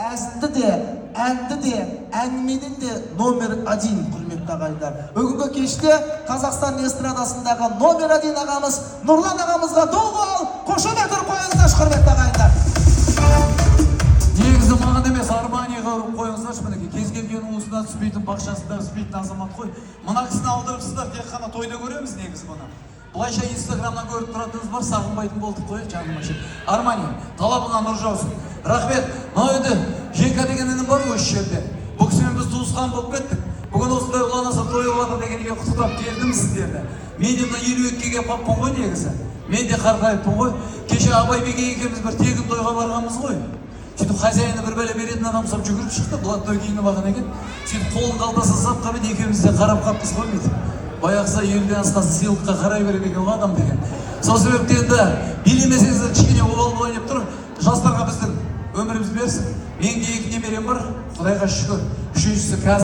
әзілді де, әнді де, әңгімеден де номер 1, құрметті ағайындар. Бүгінгі кеште Қазақстан эстрадасындағы номер 1 ағамыз Нұрлан ағамызға доғал, қошемет ұрып қойыңыздаршы, құрметті ағайындар. Негізі маған емес, Арманияға ұрып қойыңыздаршы, мінекей кез келген уысына түспейтін, бақшасында түспейтін азамат қой. Мына кісіні алдырыпсыздар, тек қана тойда көреміз негізі бұны. Бұлайша Инстаграмнан көріп тұратыныз бар, сағынбайтын болдық қой, жаным ашып. Армания, талабыңа нұр жаусын. Рахмет, мынау енді Жека деген інім бар осы жерде. Бұл кісімен біз туысқан болып кеттік. Бүгін осындай ұланасып тойып жатыр дегенге құттықтап келдім сіздерді. Мен де мына 52-ге паппын ғой негізі. Мен де қарқайыппын ғой. Кеше Абайбеке екеуміз бір тегін тойға барғанбыз ғой. Сөйтіп хозяйны бір бәле беретін адам сап жүгіріп шықты, блатной киініп алған екен. Сөйтіп қолын қалтасына салып қап еді, екеуміз де қарап қаппыз ғой мейтіп. Баяғыса елден асқан сыйлыққа қарай береді екен ғой адам деген. Сол себептен де билемесеңіздер кішкене обал ойнап тұр. Жастарға біздің өміріміз берсін. Менде 2 немерем бар, Құдайға шүкір. Үшіншісі қазір